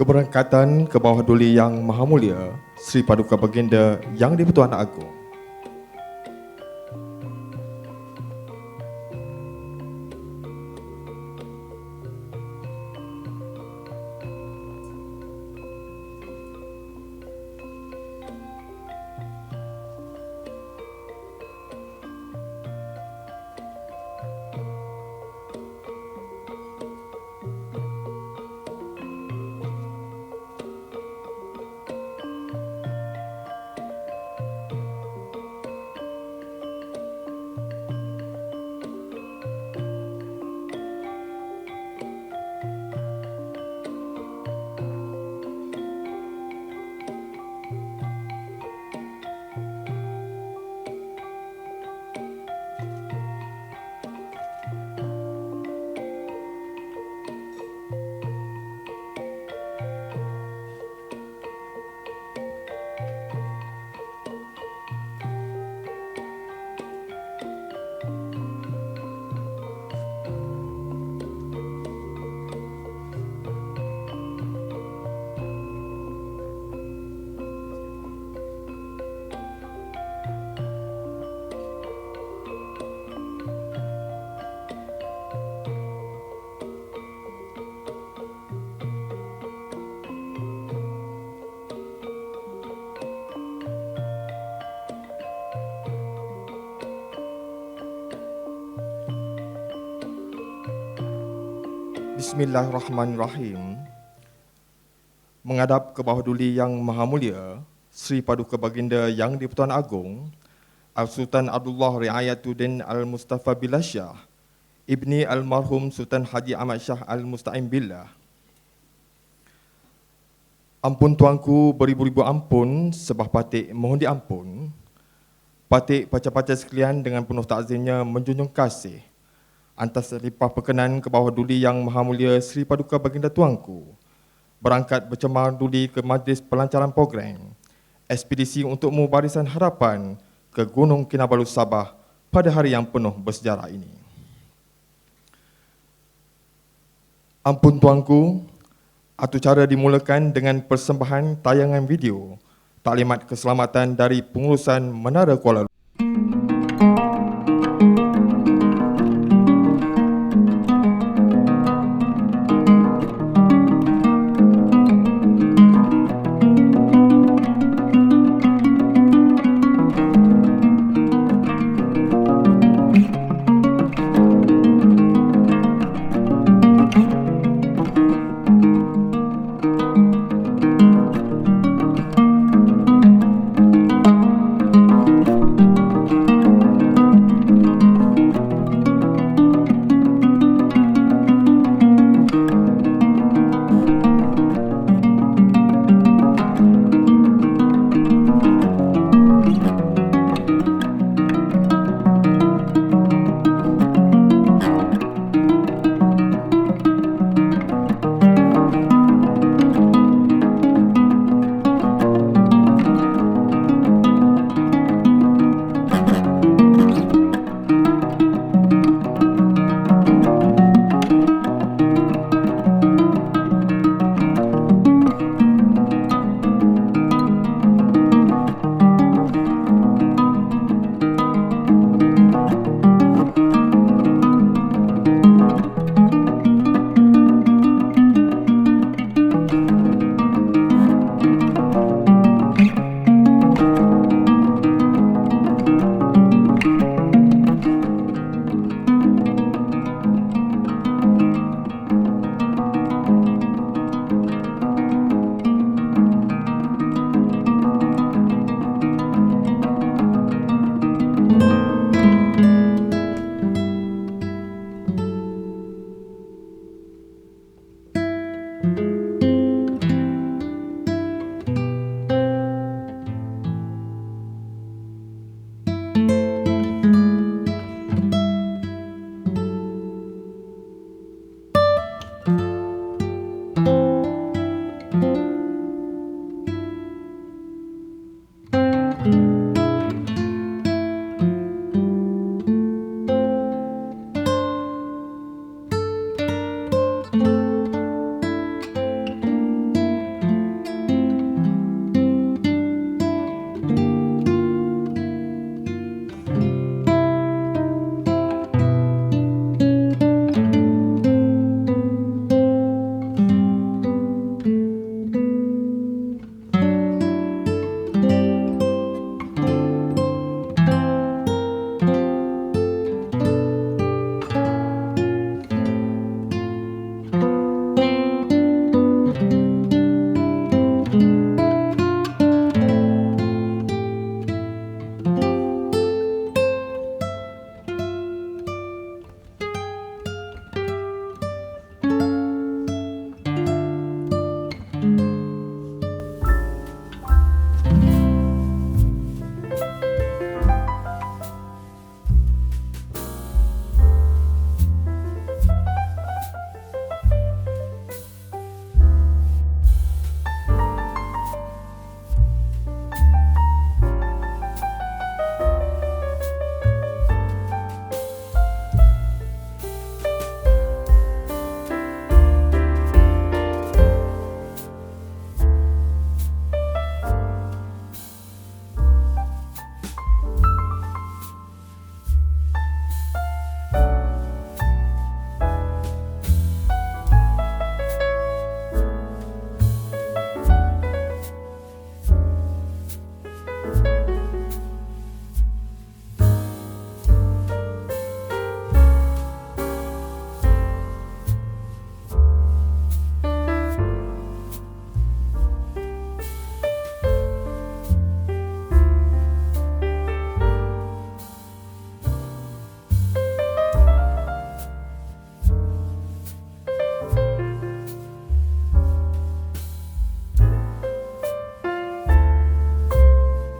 Keberangkatan ke bawah duli Yang Maha Mulia Sri Paduka Baginda Yang di-Pertuan Agong. Bismillahirrahmanirrahim. Menghadap ke bawah duli Yang Maha Mulia Sri Paduka Baginda Yang di-Pertuan Agong Al-Sultan Abdullah Riayatuddin Al-Mustafa Billah Shah Ibni Almarhum Sultan Haji Ahmad Shah Al-Musta'im Billah. Ampun tuanku, beribu-ribu ampun, sebah patik mohon diampun. Patik pacar-pacar sekalian dengan penuh takzimnya menjunjung kasih atas limpah perkenan ke bawah duli Yang Maha Mulia Sri Paduka Baginda Tuanku berangkat bercemar duli ke majlis pelancaran program ekspedisi untuk Mubarisan Harapan ke Gunung Kinabalu Sabah pada hari yang penuh bersejarah ini. Ampun tuanku, atur cara dimulakan dengan persembahan tayangan video taklimat keselamatan dari pengurusan Menara Kuala Lumpur.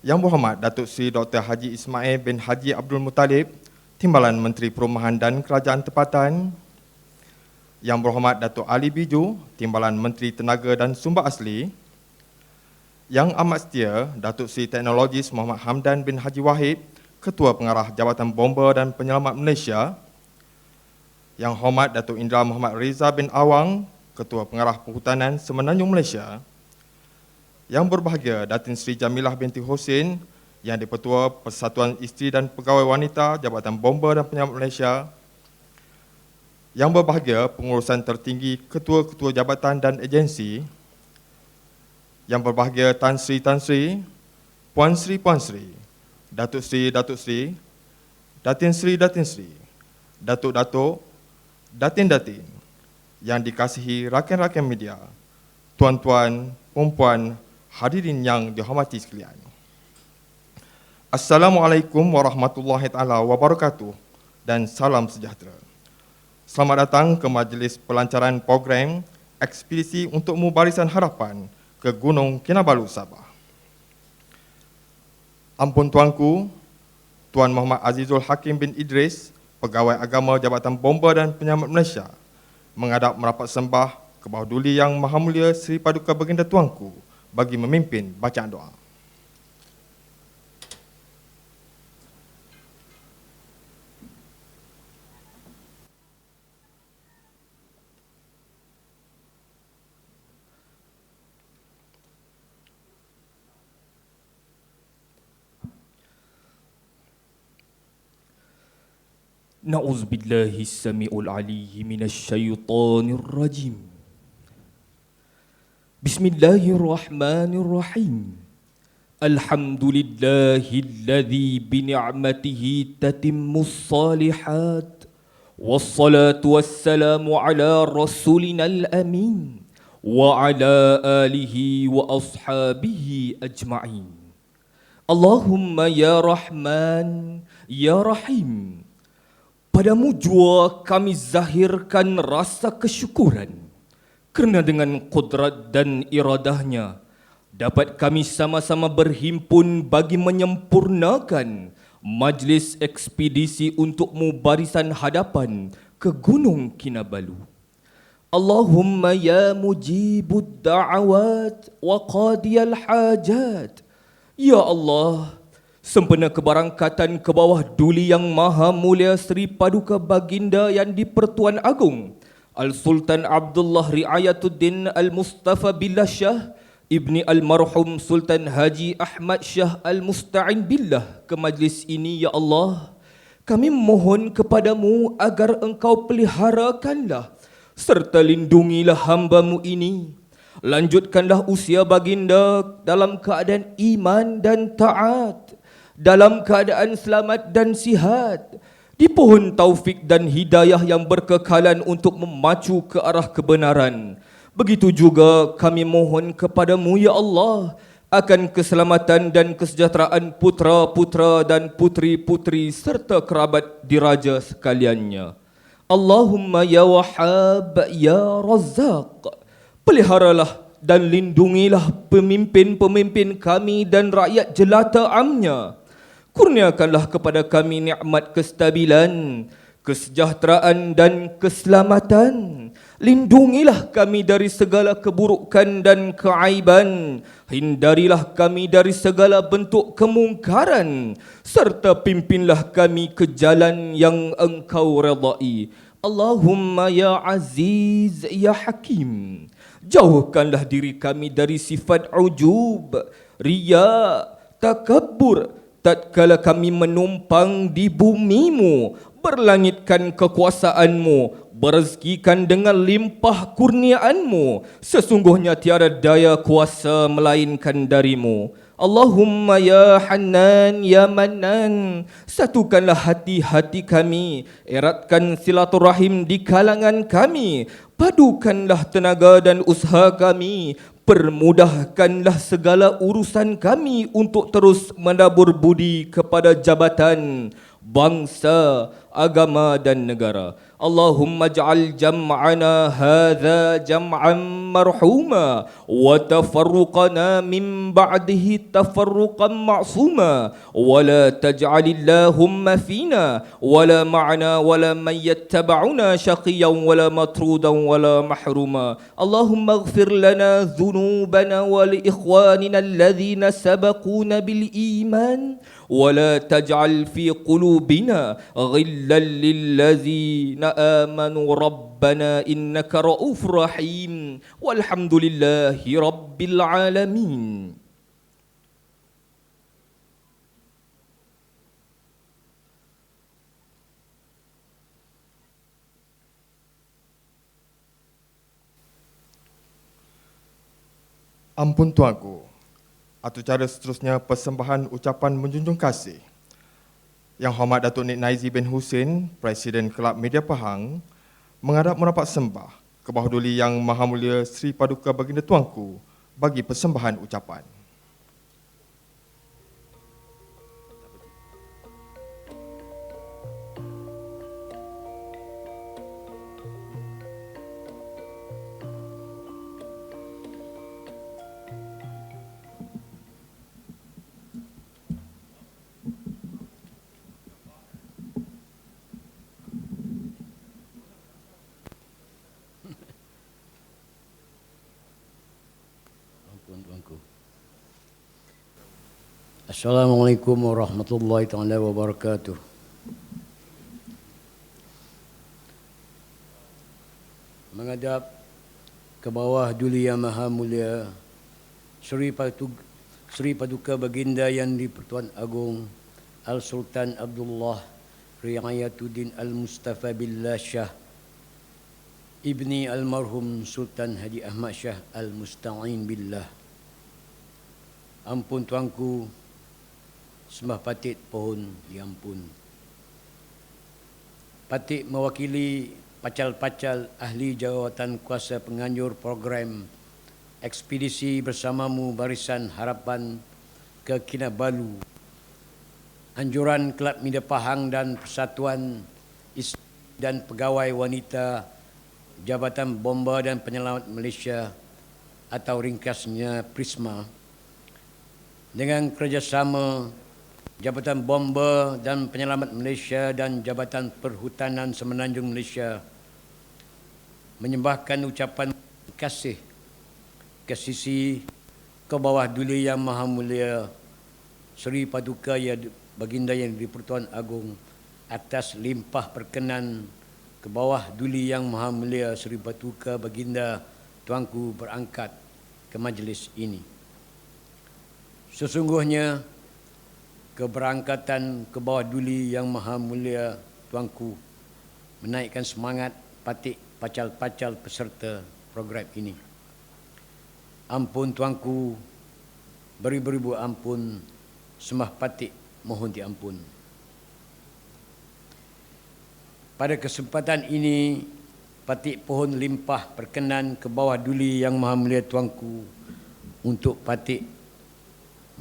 Yang Berhormat Datuk Seri Dr. Haji Ismail bin Haji Abdul Muttalib, Timbalan Menteri Perumahan dan Kerajaan Tempatan. Yang Berhormat Datuk Ali Biju, Timbalan Menteri Tenaga dan Sumber Asli. Yang Amat Setia Datuk Seri Teknologis Muhammad Hamdan bin Haji Wahid, Ketua Pengarah Jabatan Bomba dan Penyelamat Malaysia. Yang Hormat Datuk Indra Muhammad Reza bin Awang, Ketua Pengarah Perhutanan Semenanjung Malaysia. Yang berbahagia Datin Sri Jamilah binti Hussein, Yang di-Pertua Persatuan Isteri dan Pegawai Wanita Jabatan Bomba dan Penyelamat Malaysia. Yang berbahagia Pengurusan Tertinggi Ketua-Ketua Jabatan dan Agensi. Yang berbahagia Tan Sri, Puan Sri, Datuk Sri, Datin Sri, Datuk, Datin, yang dikasihi rakan-rakan media, tuan-tuan, puan-puan, hadirin yang dihormati sekalian. Assalamualaikum warahmatullahi taala wabarakatuh dan salam sejahtera. Selamat datang ke majlis pelancaran program Ekspedisi Untukmu Barisan Harapan ke Gunung Kinabalu, Sabah. Ampun tuanku, Tuan Muhammad Azizul Hakim bin Idris, Pegawai Agama Jabatan Bomba dan Penyelamat Malaysia, menghadap merapat sembah ke bawah duli Yang Maha Mulia Seri Paduka Baginda Tuanku bagi memimpin bacaan doa. Na'udzubillahi as-sami'ul 'aliyyi minasyaitonir rajim. Bismillahirrahmanirrahim. Alhamdulillahilladzi bi ni'matihi tatimmus shalihat. Wassalatu wassalamu ala rasulinal amin wa ala alihi wa ashabihi ajma'in. Allahumma ya Rahman ya Rahim. Padamu jua kami zahirkan rasa kesyukuran kerana dengan kudrat dan iradahnya dapat kami sama-sama berhimpun bagi menyempurnakan majlis ekspedisi untukmu barisan hadapan ke Gunung Kinabalu. Allahumma ya mujibud da'awat wa qadiyal hajat. Ya Allah, sempena keberangkatan ke bawah duli Yang Maha Mulia Seri Paduka Baginda Yang di-Pertuan Agong Al-Sultan Abdullah Riayatuddin Al-Mustafa Billah Shah Ibni Al-Marhum Sultan Haji Ahmad Shah Al-Musta'in Billah ke majlis ini, Ya Allah, kami mohon kepadamu agar engkau peliharakanlah serta lindungilah hamba-Mu ini. Lanjutkanlah usia baginda dalam keadaan iman dan taat, dalam keadaan selamat dan sihat, dipohon taufik dan hidayah yang berkekalan untuk memacu ke arah kebenaran. Begitu juga kami mohon kepadamu, Ya Allah, akan keselamatan dan kesejahteraan putra-putra dan putri-putri serta kerabat diraja sekaliannya. Allahumma ya Wahhab ya Razzaq, peliharalah dan lindungilah pemimpin-pemimpin kami dan rakyat jelata amnya. Kurniakanlah kepada kami nikmat kestabilan, kesejahteraan dan keselamatan. Lindungilah kami dari segala keburukan dan keaiban. Hindarilah kami dari segala bentuk kemungkaran, serta pimpinlah kami ke jalan yang Engkau redai. Allahumma ya Aziz ya Hakim, jauhkanlah diri kami dari sifat ujub, riya, takabbur tatkala kami menumpang di bumi-Mu, berlangitkan kekuasaan-Mu, berezekikan dengan limpah kurniaan-Mu. Sesungguhnya tiada daya kuasa melainkan dari-Mu. Allahumma ya Hannan ya Mannan, satukanlah hati-hati kami, eratkan silaturahim di kalangan kami, padukanlah tenaga dan usaha kami, permudahkanlah segala urusan kami untuk terus menabur budi kepada jabatan, bangsa, agama dan negara. اللهم اجعل جمعنا هذا جمعا مرحوما وتفرقنا من بعده تفرقا معصوما ولا تجعل اللهم فينا ولا معنا ولا من يتبعنا شقيا ولا مطرودا ولا محروما اللهم اغفر لنا ذنوبنا ولإخواننا الذين سبقونا بالإيمان ولا تجعل في قلوبنا غلا للذين آمنوا ربنا إنك رؤوف رحيم والحمد لله رب العالمين. Ampun Tuanku. Atau cara seterusnya persembahan ucapan menjunjung kasih. Yang Hormat Datuk Nik Naizi bin Hussein, Presiden Kelab Media Pahang, mengharap merapat sembah ke bawah duli Yang Maha Mulia Sri Paduka Baginda Tuanku bagi persembahan ucapan. Assalamualaikum warahmatullahi taala wabarakatuh. Menghadap ke bawah duli Yang Maha Mulia Sri Paduka Baginda Yang di-Pertuan Agong Al-Sultan Abdullah Riayatuddin Al-Mustafa Billah Shah Ibni Almarhum Sultan Haji Ahmad Shah Al-Musta'in Billah. Ampun Tuanku, sembah patit pohon diampun. Patit mewakili pacal-pacal ahli jawatan kuasa penganjur program ekspedisi bersamamu Barisan Harapan ke Kinabalu, anjuran Kelab Media Pahang dan Persatuan Isteri dan Pegawai Wanita Jabatan Bomba dan Penyelamat Malaysia atau ringkasnya Prisma, dengan kerjasama Jabatan Bomba dan Penyelamat Malaysia dan Jabatan Perhutanan Semenanjung Malaysia menyembahkan ucapan kasih ke sisi ke bawah duli Yang Maha Mulia Sri Paduka Baginda Yang di-Pertuan Agong atas limpah perkenan ke bawah duli Yang Maha Mulia Sri Paduka Baginda Tuanku berangkat ke majlis ini. Sesungguhnya keberangkatan ke bawah duli Yang Maha Mulia Tuanku menaikkan semangat patik pacal-pacal peserta program ini. Ampun Tuanku, beribu-ribu ampun, sembah patik mohon diampun. Pada kesempatan ini, patik pohon limpah perkenan ke bawah duli Yang Maha Mulia Tuanku untuk patik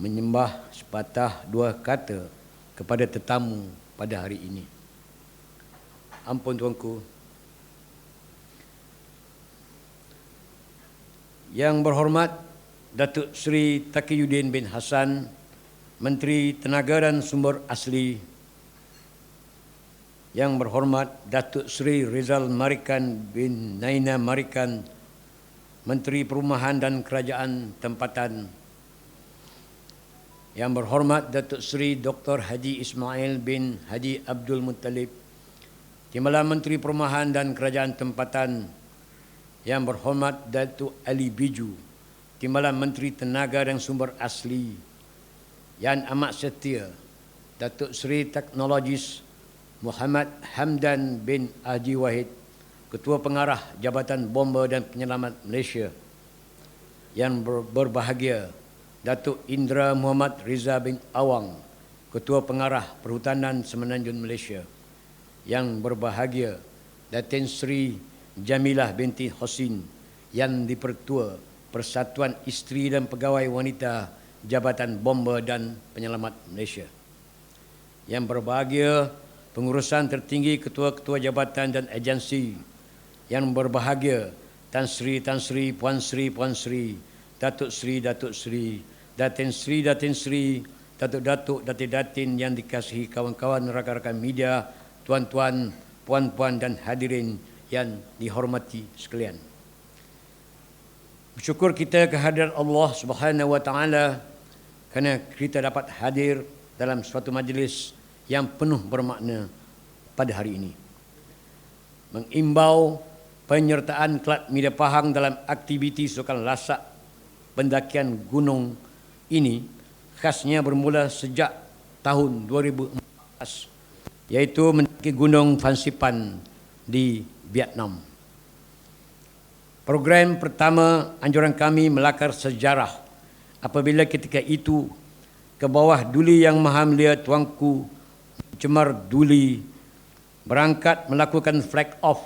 menyembah sepatah dua kata kepada tetamu pada hari ini. Ampun Tuanku. Yang berhormat Datuk Seri Taqiyuddin bin Hassan, Menteri Tenaga dan Sumber Asli. Yang berhormat Datuk Seri Rizal Marikan bin Naina Marikan, Menteri Perumahan dan Kerajaan Tempatan. Yang berhormat Datuk Seri Dr. Haji Ismail bin Haji Abdul Muttalib, Timbalan Menteri Perumahan dan Kerajaan Tempatan. Yang berhormat Datuk Ali Biju, Timbalan Menteri Tenaga dan Sumber Asli. Yang amat setia Datuk Seri Teknologis Muhammad Hamdan bin Haji Wahid, Ketua Pengarah Jabatan Bomba dan Penyelamat Malaysia. Yang berbahagia Datuk Indra Muhammad Riza bin Awang, Ketua Pengarah Perhutanan Semenanjung Malaysia. Yang berbahagia Datin Sri Jamilah binti Hosin, Yang di-Pertua Persatuan Isteri dan Pegawai Wanita Jabatan Bomba dan Penyelamat Malaysia. Yang berbahagia pengurusan tertinggi ketua-ketua jabatan dan agensi yang berbahagia, Tan Sri, Puan Sri, Datuk Sri, Datin Sri, Datuk, Datin yang dikasihi kawan-kawan rakan-rakan media, tuan-tuan, puan-puan dan hadirin yang dihormati sekalian. Bersyukur kita kehadiran Allah Subhanahu wa taala kerana kita dapat hadir dalam suatu majlis yang penuh bermakna pada hari ini. Mengimbau penyertaan Kelab Media Pahang dalam aktiviti sukan lasak pendakian gunung ini khasnya bermula sejak tahun 2014, iaitu mendaki Gunung Fansipan di Vietnam. Program pertama anjuran kami melakar sejarah apabila ketika itu ke bawah Duli Yang Maha Mulia Tuanku Cemar Duli berangkat melakukan flag off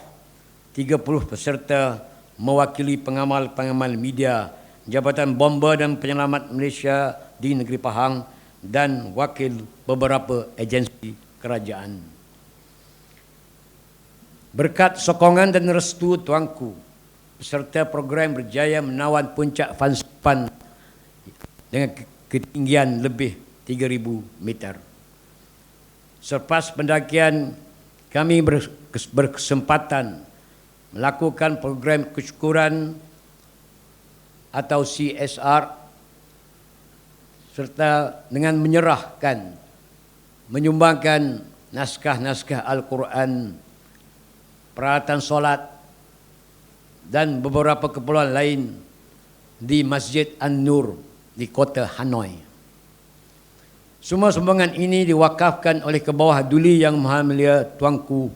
30 peserta mewakili pengamal-pengamal media, Jabatan Bomba dan Penyelamat Malaysia di negeri Pahang dan wakil beberapa agensi kerajaan. Berkat sokongan dan restu Tuanku, peserta program berjaya menawan puncak Fansipan dengan ketinggian lebih 3,000 meter. Selepas pendakian, kami berkesempatan melakukan program kesyukuran atau CSR serta dengan menyumbangkan naskah-naskah Al-Quran, peralatan solat dan beberapa keperluan lain di Masjid An-Nur di kota Hanoi. Semua sumbangan ini diwakafkan oleh ke bawah Duli Yang Maha Mulia Tuanku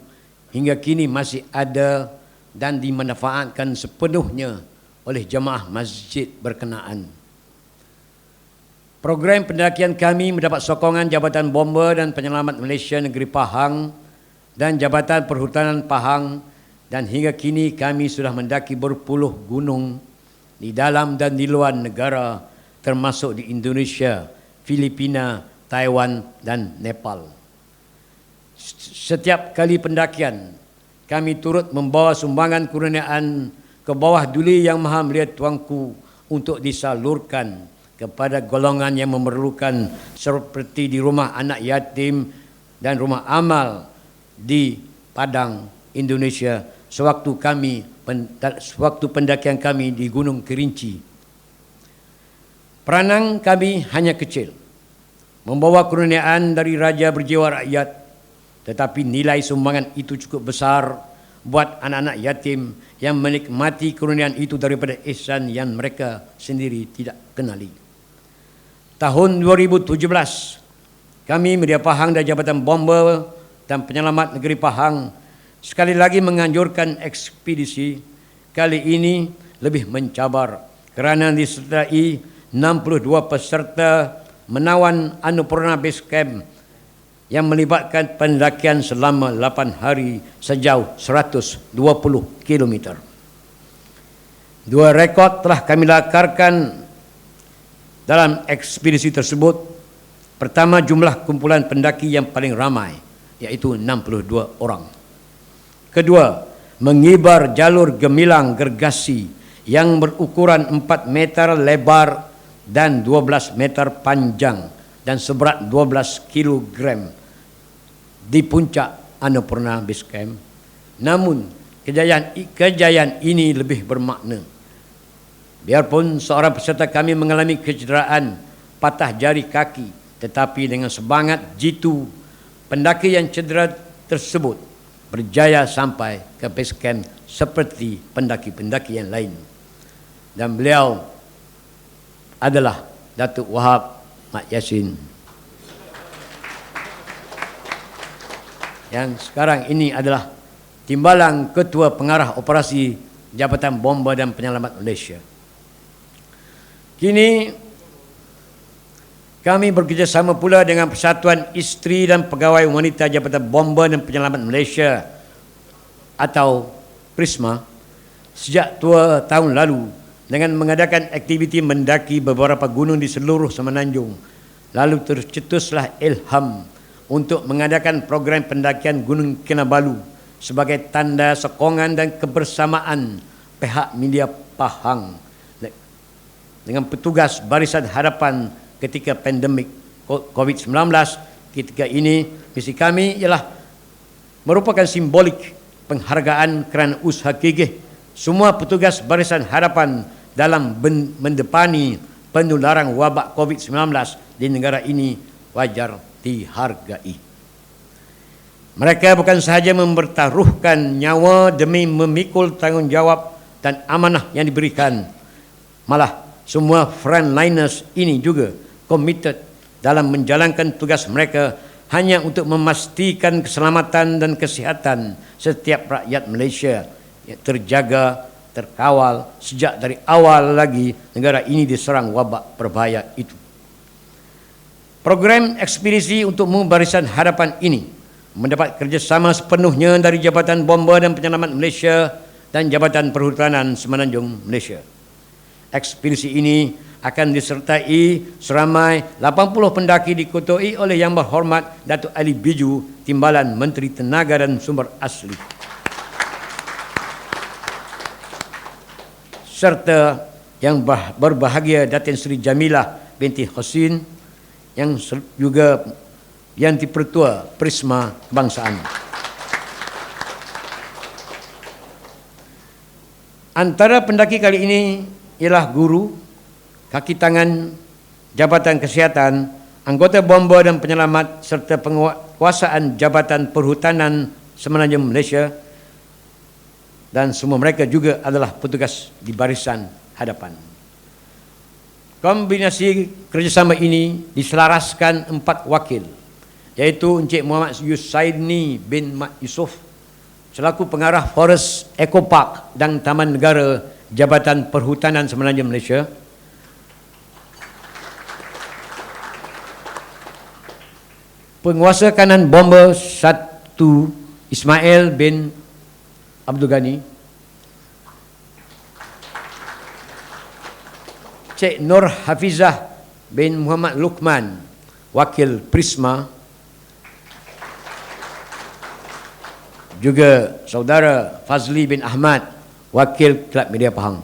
hingga kini masih ada dan dimanfaatkan sepenuhnya oleh jemaah masjid berkenaan. Program pendakian kami mendapat sokongan Jabatan Bomba dan Penyelamat Malaysia Negeri Pahang dan Jabatan Perhutanan Pahang, dan hingga kini kami sudah mendaki berpuluh gunung di dalam dan di luar negara termasuk di Indonesia, Filipina, Taiwan dan Nepal. Setiap kali pendakian, kami turut membawa sumbangan kurniaan ke bawah Duli Yang Maha Mulia Tuanku untuk disalurkan kepada golongan yang memerlukan seperti di rumah anak yatim dan rumah amal di Padang, Indonesia sewaktu pendakian kami di Gunung Kerinci. Peranan kami hanya kecil, membawa kurniaan dari Raja Berjiwa Rakyat, tetapi nilai sumbangan itu cukup besar buat anak-anak yatim yang menikmati kurniaan itu daripada ihsan yang mereka sendiri tidak kenali. Tahun 2017, kami Media Pahang dan Jabatan Bomba dan Penyelamat Negeri Pahang sekali lagi menganjurkan ekspedisi kali ini lebih mencabar kerana disertai 62 peserta menawan Annapurna Base Camp yang melibatkan pendakian selama 8 hari sejauh 120 km. Dua rekod telah kami lakarkan dalam ekspedisi tersebut. Pertama, jumlah kumpulan pendaki yang paling ramai, iaitu 62 orang. Kedua, mengibar jalur gemilang gergasi yang berukuran 4 meter lebar dan 12 meter panjang dan seberat 12 kilogram di puncak Annapurna Base Camp. Namun kejayaan ini lebih bermakna. Biarpun seorang peserta kami mengalami kecederaan patah jari kaki, tetapi dengan semangat jitu, pendaki yang cedera tersebut berjaya sampai ke base camp seperti pendaki-pendaki yang lain. Dan beliau adalah Datuk Wahab Mat Yassin, yang sekarang ini adalah Timbalan Ketua Pengarah Operasi Jabatan Bomba dan Penyelamat Malaysia. Kini kami bekerjasama pula dengan Persatuan Isteri dan Pegawai Wanita Jabatan Bomba dan Penyelamat Malaysia atau PRISMA sejak 2 tahun lalu dengan mengadakan aktiviti mendaki beberapa gunung di seluruh Semenanjung. Lalu tercetuslah ilham untuk mengadakan program pendakian Gunung Kinabalu sebagai tanda sokongan dan kebersamaan pihak media Pahang dengan petugas Barisan Harapan ketika pandemik COVID-19. Ketika ini, misi kami ialah merupakan simbolik penghargaan kerana usaha gigih semua petugas Barisan Harapan dalam mendepani penularan wabak COVID-19 di negara ini wajar dihargai. Mereka bukan sahaja mempertaruhkan nyawa demi memikul tanggungjawab dan amanah yang diberikan, malah semua frontliners ini juga committed dalam menjalankan tugas mereka hanya untuk memastikan keselamatan dan kesihatan setiap rakyat Malaysia yang terjaga, terkawal sejak dari awal lagi negara ini diserang wabak berbahaya itu. Program ekspedisi untuk Barisan Harapan ini mendapat kerjasama sepenuhnya dari Jabatan Bomba dan Penyelamat Malaysia dan Jabatan Perhutanan Semenanjung Malaysia. Ekspedisi ini akan disertai seramai 80 pendaki diketuai oleh Yang Berhormat Datuk Ali Biju, Timbalan Menteri Tenaga dan Sumber Asli, serta yang berbahagia Datin Seri Jamilah binti Husin yang juga yang Dipertua Prisma Kebangsaan. Antara pendaki kali ini ialah guru, kaki tangan Jabatan Kesihatan, anggota Bomba dan Penyelamat serta penguasaan Jabatan Perhutanan Semenanjung Malaysia, dan semua mereka juga adalah petugas di Barisan Hadapan. Kombinasi kerjasama ini diselaraskan 4 wakil, iaitu Encik Muhammad Yusaini bin Mat Yusof selaku pengarah Forest Eco Park dan Taman Negara Jabatan Perhutanan Semenanjung Malaysia, penguasa kanan Bomber 1 Ismail bin Abdul Ghani, Cik Nur Hafizah bin Muhammad Luqman, wakil Prisma, juga saudara Fazli bin Ahmad, wakil Kelab Media Pahang.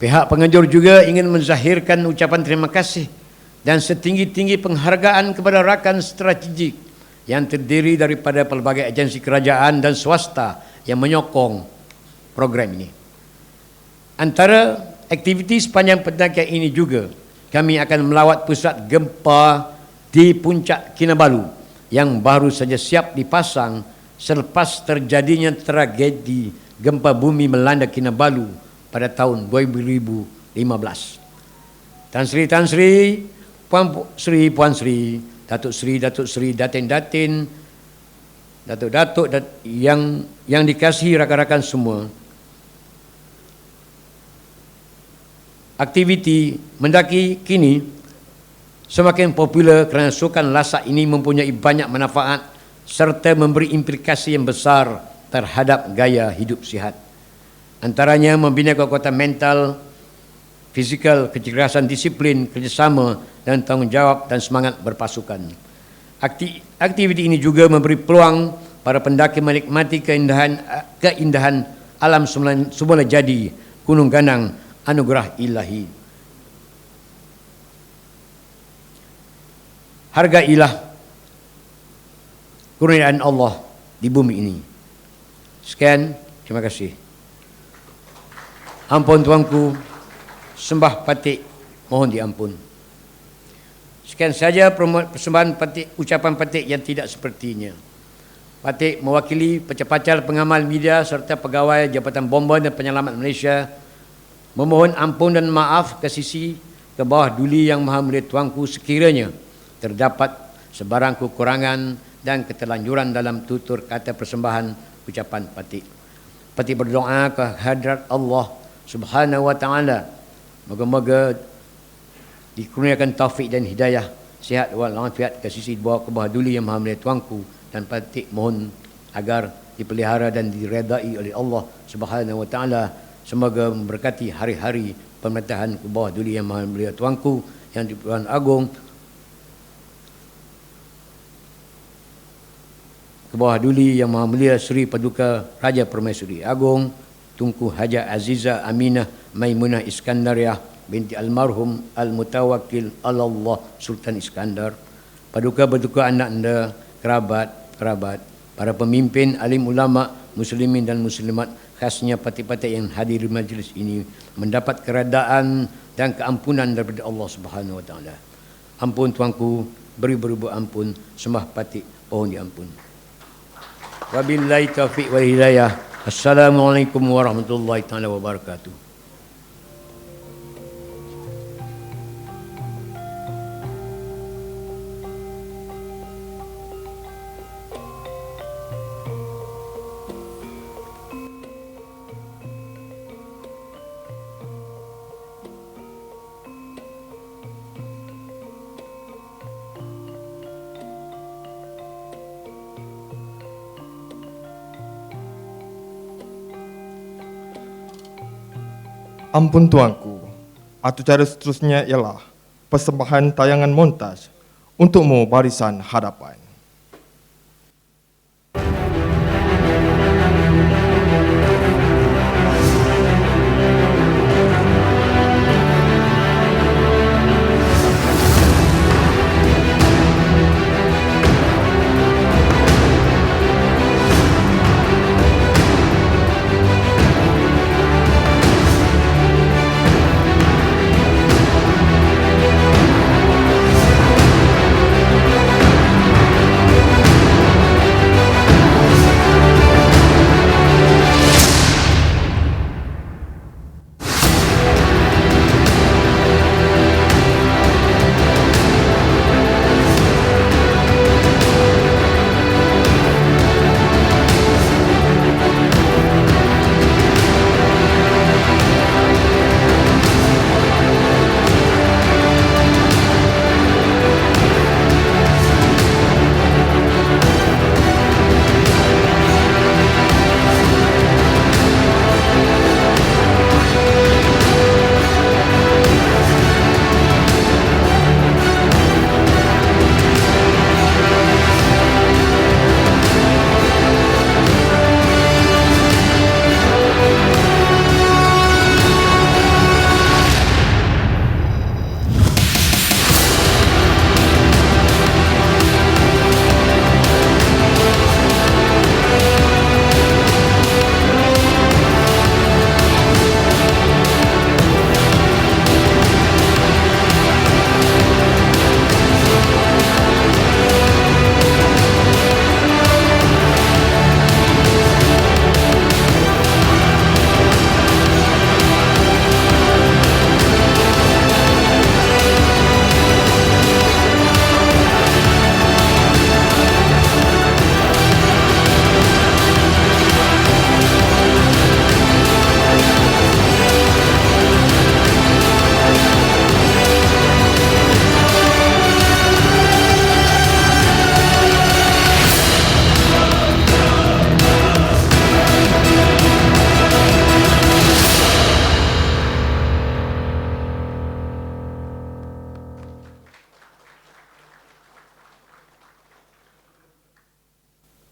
Pihak penganjur juga ingin menzahirkan ucapan terima kasih dan setinggi-tinggi penghargaan kepada rakan strategik yang terdiri daripada pelbagai agensi kerajaan dan swasta yang menyokong program ini. Antara aktiviti sepanjang pendakian ini juga, kami akan melawat pusat gempa di Puncak Kinabalu yang baru saja siap dipasang selepas terjadinya tragedi gempa bumi melanda Kinabalu pada tahun 2015. Tan Sri, Puan Sri, Datuk Sri, Datin, Datuk yang dikasihi rakan-rakan semua. Aktiviti mendaki kini semakin popular kerana sukan lasak ini mempunyai banyak manfaat serta memberi implikasi yang besar terhadap gaya hidup sihat. Antaranya membina kekuatan mental, fizikal, kecerdasan, disiplin, kerjasama dan tanggungjawab dan semangat berpasukan. Aktiviti ini juga memberi peluang para pendaki menikmati keindahan alam semula jadi Gunung Ganang, anugerah ilahi. Hargailah kurniaan Allah di bumi ini. Sekian, terima kasih. Ampun tuanku, sembah patik, mohon diampun. Sekian saja persembahan patik, ucapan patik yang tidak sepertinya. Patik mewakili pecah-pecah pengamal media serta pegawai Jabatan Bomba dan Penyelamat Malaysia memohon ampun dan maaf ke bawah duli Yang Maha Mulia Tuanku sekiranya terdapat sebarang kekurangan dan keterlanjuran dalam tutur kata persembahan ucapan patik. Patik berdoa ke hadrat Allah Subhanahu wa ta'ala, moga-moga dikurniakan taufik dan hidayah, sihat walafiat ke bawah duli Yang Maha Mulia Tuanku, dan patik mohon agar dipelihara dan diredai oleh Allah Subhanahu wa ta'ala. Semoga memberkati hari-hari pemerintahan ke bawah duli Yang Maha Mulia Tuanku Yang di-Pertuan Agong, ke bawah duli Yang Maha Mulia Seri Paduka Raja Permaisuri Agong Tunku Haja Aziza Aminah Maimunah Iskandariah binti almarhum Al-Mutawakkil Allah Sultan Iskandar, Paduka Bertuka anak anda, kerabat, para pemimpin, alim ulama, muslimin dan muslimat, khasnya parti-parti yang hadir di majlis ini, mendapat keredaan dan keampunan daripada Allah Subhanahu Wa Taala. Ampun tuanku, beri-beri ampun, sembah parti mohon diampun. Wabillahi taufiq wal hidayah. Assalamualaikum warahmatullahi taala wabarakatuh. Ampun tuanku, atau cara seterusnya ialah persembahan tayangan montaj untukmu barisan hadapan.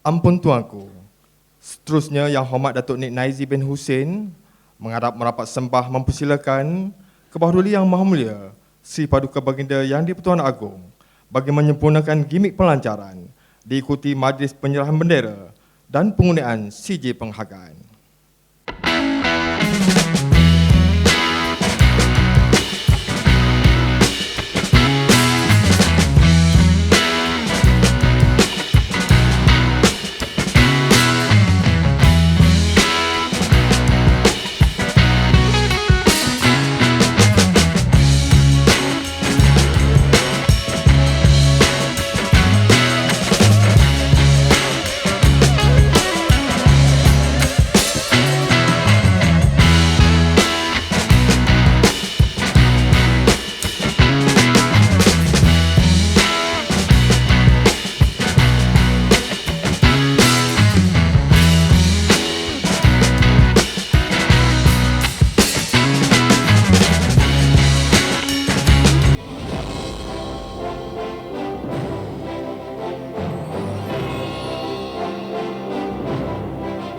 Ampun tuanku, seterusnya Yang Hormat Datuk Nik Naizi bin Hussein menghadap merapat sembah mempersilakan Kebahaduli Yang Maha Mulia Sri Paduka Baginda Yang di-Pertuan Agong bagi menyempurnakan gimik pelancaran, diikuti majlis penyerahan bendera dan penggunaan CJ penghargaan.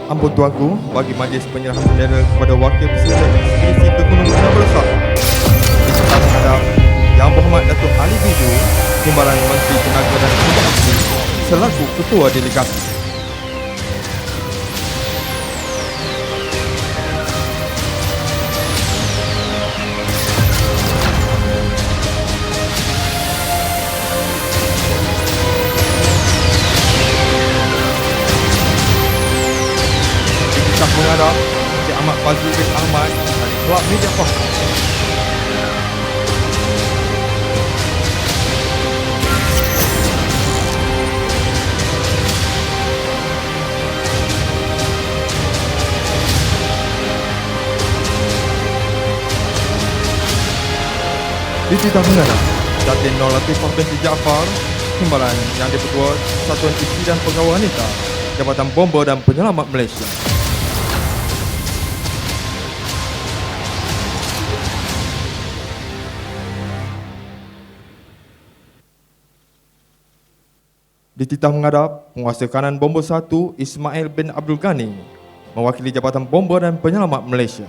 Ampun tuanku, bagi majlis penyerahan bendera kepada Wakil Presiden Ekspedisi ke Gunung Kinabalu Sabah. Kita menghadap Yang Berhormat Datuk Ali Bidu, Timbalan Menteri Tenaga dan Sumber Asli, selaku Ketua Delegasi. Kita menghadap Encik Ahmad Fazlul bin Ahmad dari Kelab Media Kosong. Dititah menghadap Datin Nur Latifah binti Jaafar, Timbalan Yang di-Pertua Satuan Isi dan Pegawai Wanita, Jabatan Bomba dan Penyelamat Malaysia. Dititah menghadap Penguasa Kanan Bomba 1 Ismail bin Abdul Ghani, mewakili Jabatan Bomba dan Penyelamat Malaysia.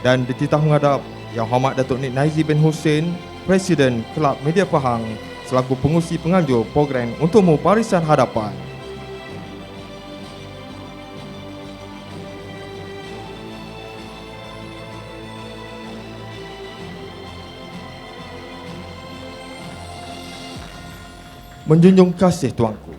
Dan dititah menghadap Yang Hormat Datuk Nik Naizi bin Hussein, Presiden Kelab Media Pahang selaku pengurusi penganjur program Untukmu Barisan Hadapan. Menjunjung kasih Tuanku,